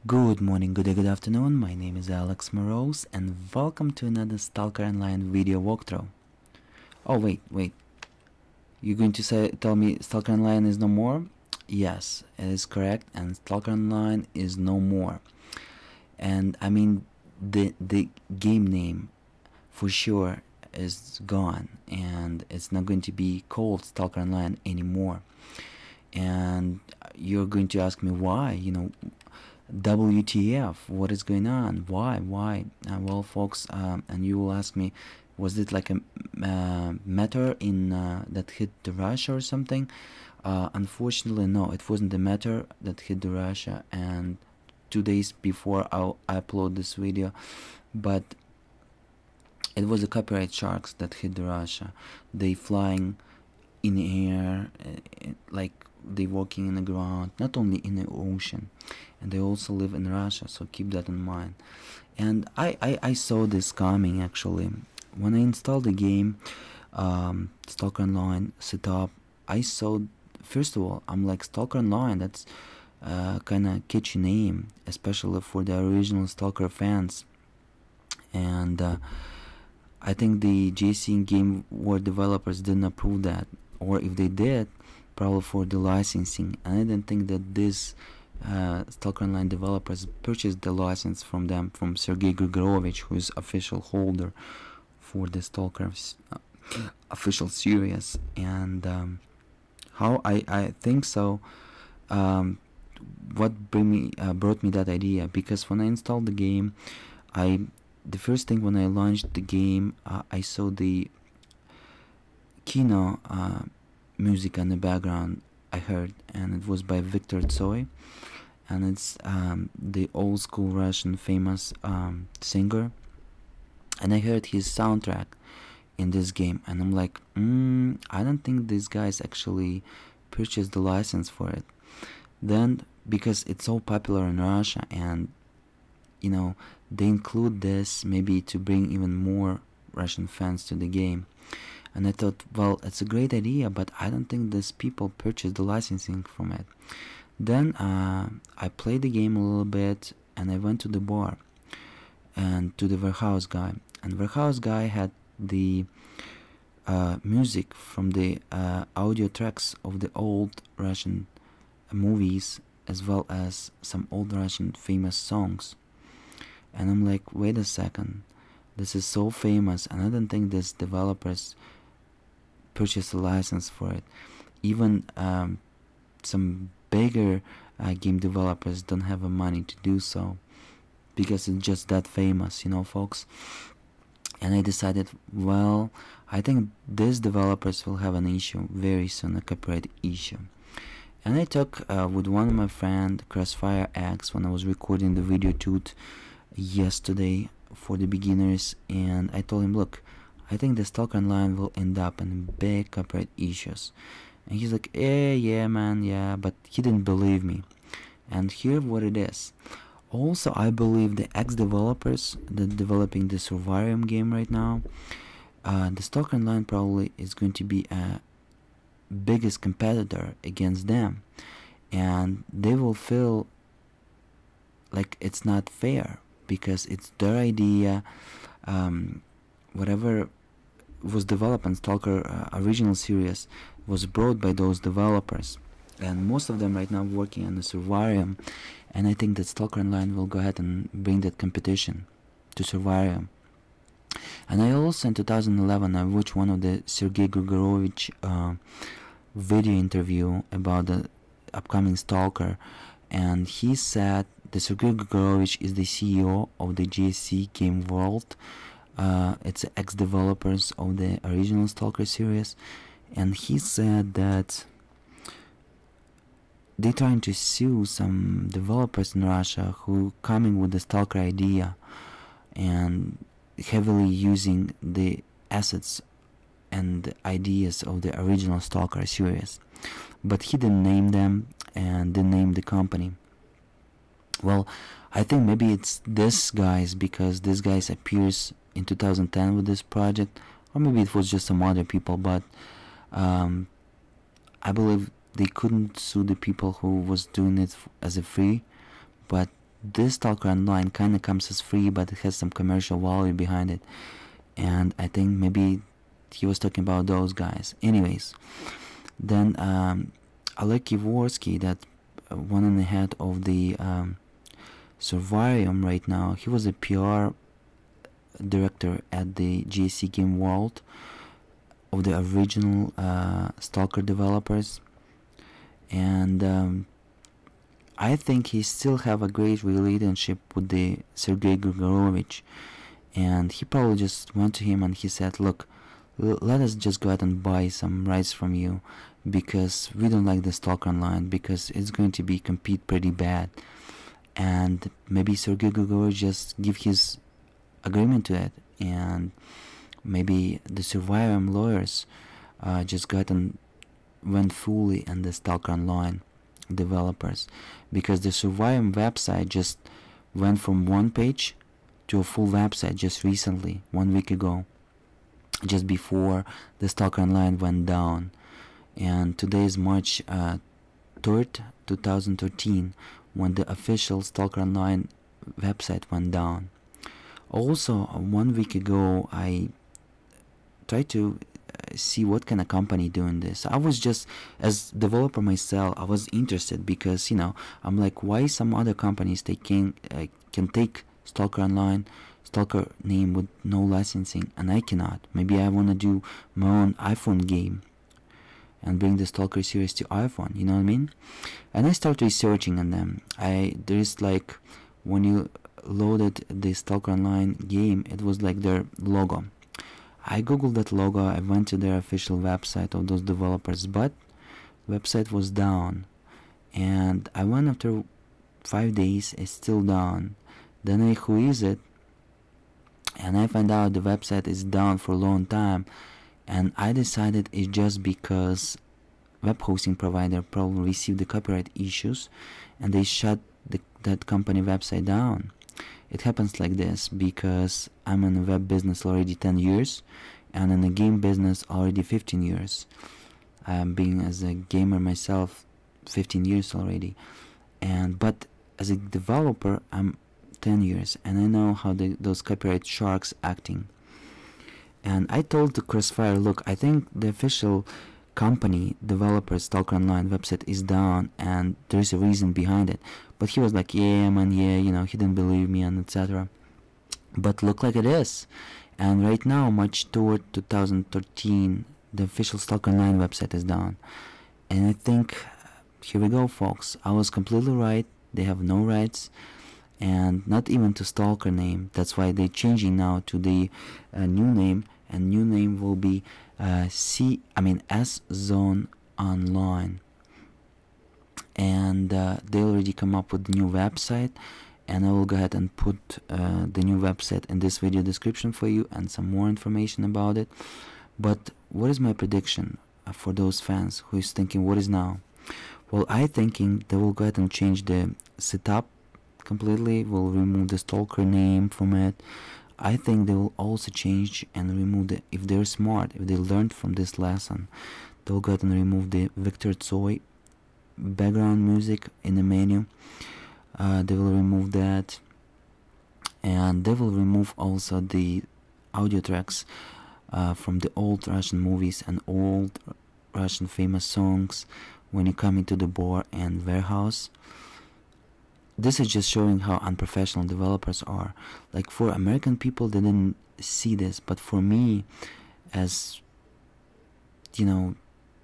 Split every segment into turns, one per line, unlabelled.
Good morning, good day, good afternoon. My name is Alex Moroz and welcome to another Stalker Online video walkthrough. Oh wait. You're going to tell me Stalker Online is no more? Yes, it is correct, and Stalker Online is no more. And I mean the game name for sure is gone, and it's not going to be called Stalker Online anymore. And you're going to ask me why, WTF, what is going on, why? Well folks, and you will ask me, was it like a matter in that hit the Russia or something? Unfortunately no, it wasn't the matter that hit the Russia, and 2 days before I upload this video, but it was the copyright sharks that hit the Russia. They flying in the air, like they walking in the ground, not only in the ocean, and they also live in Russia, so keep that in mind. And I saw this coming actually. When I installed the game, Stalker Online setup, I saw, first of all, I'm like, Stalker Online, that's kind of catchy name, especially for the original Stalker fans. And I think the JC Game War developers didn't approve that, or if they did, probably for the licensing. And I didn't think that this Stalker Online developers purchased the license from them, from Sergey Grigorovich, who is official holder for the Stalker official series. And how I think so, what brought me that idea, because when I installed the game, the first thing when I launched the game, I saw the Kino music in the background I heard, and it was by Victor Tsoi, and it's the old school Russian famous singer, and I heard his soundtrack in this game, and I'm like, I don't think these guys actually purchased the license for it. Then, because it's so popular in Russia, and they include this maybe to bring even more Russian fans to the game. And I thought, well, it's a great idea, but I don't think these people purchased the licensing from it. Then I played the game a little bit, and I went to the bar and to the warehouse guy. And warehouse guy had the music from the audio tracks of the old Russian movies, as well as some old Russian famous songs. And I'm like, wait a second, this is so famous, and I don't think these developers purchase a license for it. Even some bigger game developers don't have the money to do so, because it's just that famous, folks. And I decided, well, I think these developers will have an issue very soon, a copyright issue. And I talked with one of my friends, Crossfire X, when I was recording the video toot yesterday for the beginners, and I told him, look, I think the Stalker Online will end up in big copyright issues. And he's like, yeah man, yeah, but he didn't believe me. And here what it is. Also, I believe the ex-developers that developing the Survivorium game right now, the Stalker Online probably is going to be a biggest competitor against them, and they will feel like it's not fair, because it's their idea. Whatever was developed in Stalker original series was brought by those developers, and most of them right now working on the Survivorium. And I think that Stalker Online will go ahead and bring that competition to Survivorium. And I also, in 2011, I watched one of the Sergey Grigorovich video interview about the upcoming Stalker, and he said the Sergey Grigorovich is the CEO of the GSC Game World. It's ex-developers of the original Stalker series, and he said that they're trying to sue some developers in Russia who coming with the Stalker idea and heavily using the assets and ideas of the original Stalker series. But he didn't name them and didn't name the company. Well, I think maybe it's this guys, because this guys appears in 2010 with this project, or maybe it was just some other people, but I believe they couldn't sue the people who was doing it as a free, but this Stalker Online kind of comes as free, but it has some commercial value behind it, and I think maybe he was talking about those guys. Anyways, then Alex Moroz, that one in the head of the Survivorium right now, he was a PR director at the GSC Game World of the original Stalker developers, and I think he still have a great relationship with the Sergei Grigorovich, and he probably just went to him and he said, look, let us just go ahead and buy some rights from you, because we don't like the Stalker Online, because it's going to be compete pretty bad. And maybe Sergei Grigorovich just give his agreement to it, and maybe the Survivorium lawyers just got and went fully in the Stalker Online developers, because the Survivorium website just went from one page to a full website just recently, 1 week ago, just before the Stalker Online went down. And today is March 3rd, 2013, when the official Stalker Online website went down. Also, 1 week ago, I tried to see what kind of company doing this. I was just, as developer myself, I was interested, because, you know, I'm like, why some other companies they can take Stalker Online, Stalker name with no licensing, and I cannot. Maybe I want to do my own iPhone game and bring the Stalker series to iPhone, you know what I mean? And I started researching on them. There's like, when you loaded the Stalker Online game, it was like their logo. I googled that logo, I went to their official website of those developers, but website was down. And I went after 5 days, it's still down. Then I whois it, and I find out the website is down for a long time. And I decided it's just because web hosting provider probably received the copyright issues and they shut that company website down. It happens like this because I'm in the web business already 10 years and in the game business already 15 years. I'm being as a gamer myself 15 years already, but as a developer I'm 10 years, and I know how those copyright sharks acting. And I told the Crossfire, look, I think the official company developer Stalker Online website is down and there's a reason behind it. But he was like, yeah man, yeah, you know, he didn't believe me and etc. But look like it is. And right now, March 3rd, 2013, the official Stalker Online website is down. And I think, here we go folks, I was completely right. They have no rights, and not even to Stalker name. That's why they're changing now to the new name, and new name will be SZone Online. And they already come up with the new website, and I will go ahead and put the new website in this video description for you and some more information about it. But what is my prediction for those fans who is thinking what is now? Well, I thinking they will go ahead and change the setup completely, will remove the Stalker name from it. I think they will also change and remove if they're smart, if they learned from this lesson, they'll go ahead and remove the Victor Tsoi background music in the menu. They will remove that, and they will remove also the audio tracks from the old Russian movies and old Russian famous songs when you come into the bar and warehouse. This is just showing how unprofessional developers are. Like, for American people, they didn't see this, but for me, as you know,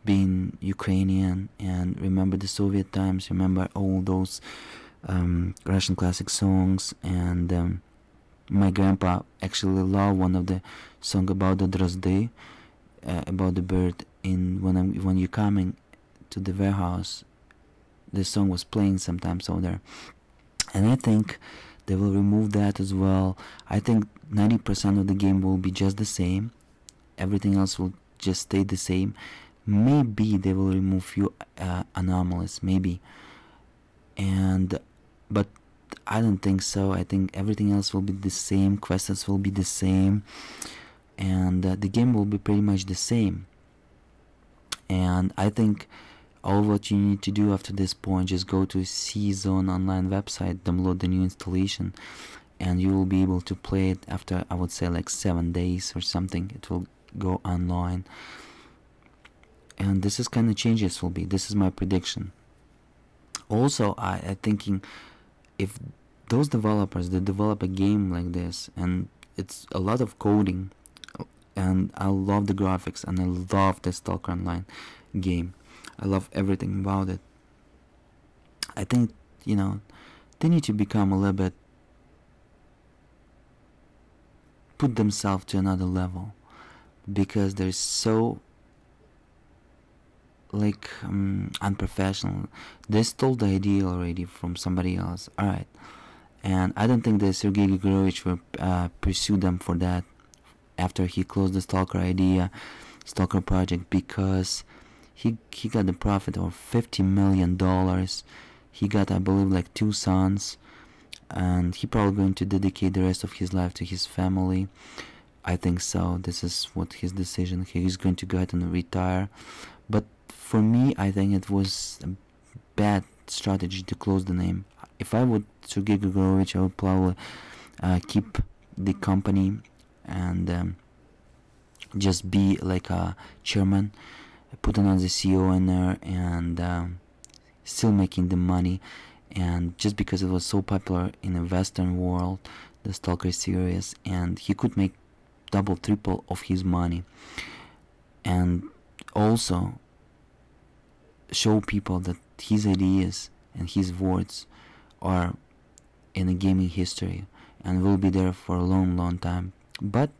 being Ukrainian and remember the Soviet times, remember all those Russian classic songs, and my grandpa actually loved one of the song about the drozdy, about the bird. When you're coming to the warehouse, the song was playing sometimes over there. And I think they will remove that as well. I think 90% of the game will be just the same. Everything else will just stay the same. Maybe they will remove few anomalies, maybe. But I don't think so. I think everything else will be the same. Quests will be the same, and the game will be pretty much the same. And I think all what you need to do after this point, just go to SZone Online website, download the new installation, and you will be able to play it after, I would say, like 7 days or something. It will go online, and this is kind of changes will be. This is my prediction. Also, I thinking if those developers, they develop a game like this, and it's a lot of coding, and I love the graphics, and I love the Stalker Online game. I love everything about it. I think, you know, they need to become a little bit, put themselves to another level, because they're so like unprofessional. They stole the idea already from somebody else. Alright, and I don't think that Sergey Grigorovich will pursue them for that after he closed the Stalker project, because he got the profit of $50 million. He got, I believe, like 2 sons, and he probably going to dedicate the rest of his life to his family. I think so. This is what his decision. He's going to go ahead and retire. But for me, I think it was a bad strategy to close the name. If I would Sergey Grigorovich, I would probably keep the company and just be like a chairman, put another CEO in there, and still making the money. And just because it was so popular in the Western world, the Stalker series, and he could make double, triple of his money, and also show people that his ideas and his words are in the gaming history and will be there for a long time. But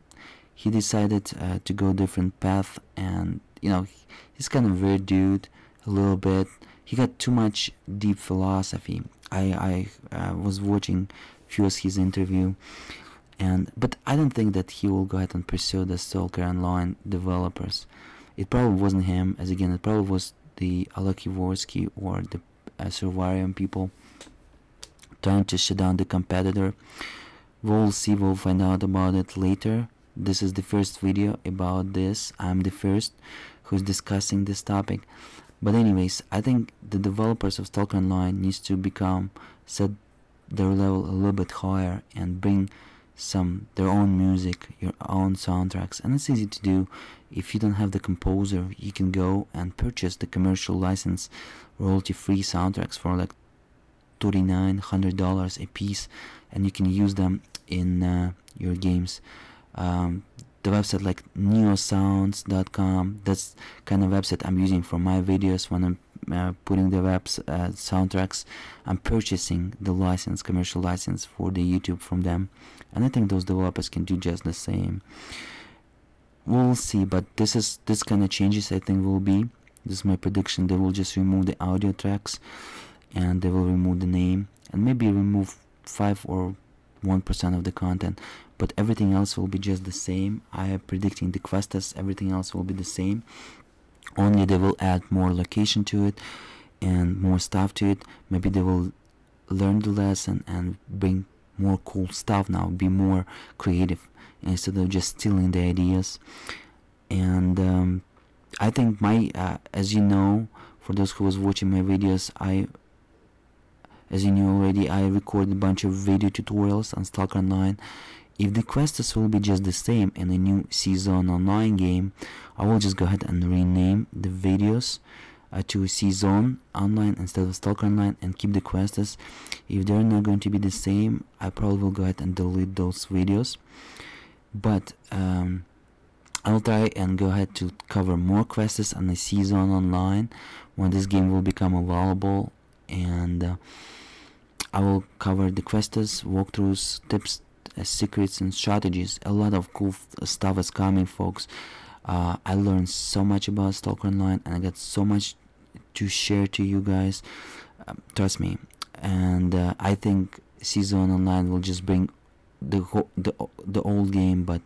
he decided to go a different path, and you know, he's kind of weird dude a little bit. He got too much deep philosophy. I was watching few of his interview, but I don't think that he will go ahead and pursue the Stalker Online developers. It probably wasn't him, as again, it probably was the Alex Moroz or the Survivorium people trying to shut down the competitor. We'll see, we'll find out about it later. This is the first video about this. I'm the first who's discussing this topic. But anyways, I think the developers of Stalker Online needs to set their level a little bit higher and bring their own music, your own soundtracks. And it's easy to do. If you don't have the composer, you can go and purchase the commercial license, royalty-free soundtracks for like $39-100 a piece, and you can use them in your games. The website like neosounds.com, that's kind of website I'm using for my videos when I'm putting the soundtracks. I'm purchasing the license, commercial license for the YouTube from them, and I think those developers can do just the same. We'll see, but this kind of changes, I think, will be, this is my prediction, they will just remove the audio tracks, and they will remove the name, and maybe remove 5 or 1% of the content, but everything else will be just the same. I am predicting the quests, everything else will be the same, only they will add more location to it and more stuff to it. Maybe they will learn the lesson and bring more cool stuff now, be more creative instead of just stealing the ideas. And I think as you know, for those who was watching my videos, as you know already, I recorded a bunch of video tutorials on Stalker Online. If the quests will be just the same in a new SZone Online game, I will just go ahead and rename the videos to SZone Online instead of Stalker Online and keep the quests. If they're not going to be the same, I probably will go ahead and delete those videos. But I'll try and go ahead to cover more quests on the SZone Online when this game will become available, and I will cover the quests, walkthroughs, tips, secrets and strategies. A lot of cool stuff is coming, folks. I learned so much about Stalker Online, and I got so much to share to you guys, trust me. And I think SZone Online will just bring the old game, but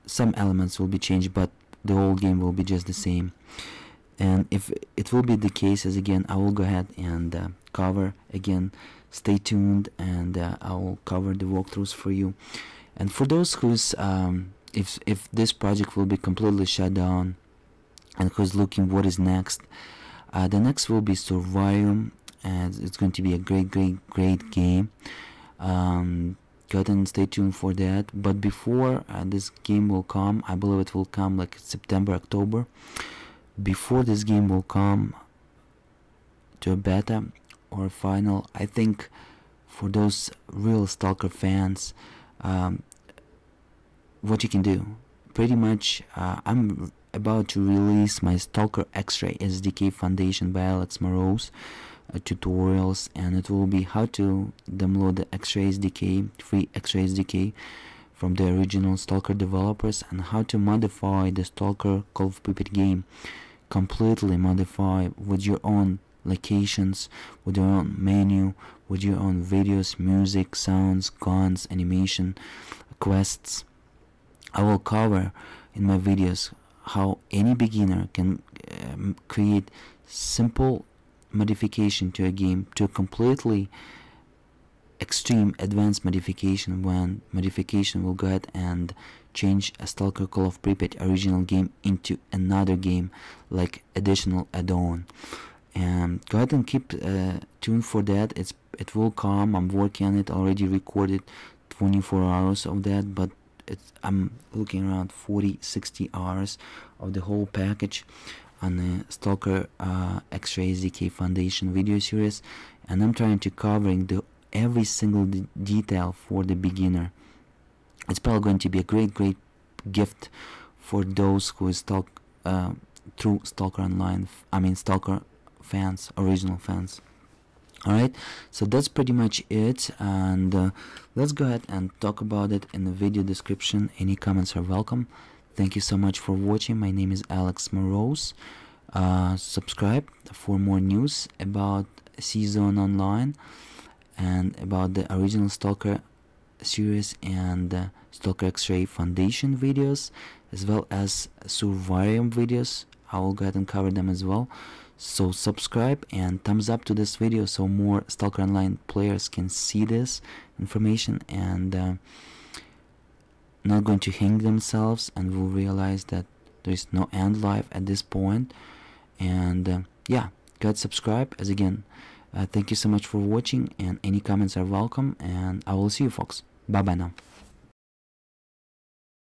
some elements will be changed, but the old game will be just the same. And if it will be the case, as again, I will go ahead and cover again. Stay tuned, and I will cover the walkthroughs for you. And for those who's if this project will be completely shut down and who's looking what is next, The next will be Survivum, and it's going to be a great game. Go ahead and stay tuned for that. But before this game will come, I believe it will come like September, October. Before this game will come to a beta or a final, I think for those real Stalker fans, what you can do, pretty much, I'm about to release my Stalker X-Ray SDK Foundation by Alex Moroz tutorials, and it will be how to download the X-Ray SDK, free X-Ray SDK from the original Stalker developers, and how to modify the Stalker Call of Pripyat game, completely modify with your own locations, with your own menu, with your own videos, music, sounds, guns, animation, quests. I will cover in my videos how any beginner can create simple modification to a game, to a completely extreme advanced modification, when modification will go ahead and change a Stalker Call of Pripyat original game into another game, like additional add-on. And go ahead and keep tuned for that. It will come. I'm working on it, already recorded 24 hours of that, but I'm looking around 40-60 hours of the whole package on the Stalker X-Ray SDK Foundation video series, and I'm trying to covering every single detail for the beginner. It's probably going to be a great gift for those who is through Stalker Online, I mean Stalker fans, original fans. Alright, so that's pretty much it, and let's go ahead and talk about it in the video description. Any comments are welcome. Thank you so much for watching. My name is Alex Moroz. Subscribe for more news about SZone Online and about the original Stalker series and Stalker X-Ray Foundation videos, as well as Survivum videos. I will go ahead and cover them as well. So subscribe and thumbs up to this video so more Stalker Online players can see this information and not going to hang themselves, and will realize that there is no end life at this point. And yeah, go ahead, subscribe. As again, thank you so much for watching, and any comments are welcome, and I will see you folks. Bye bye now.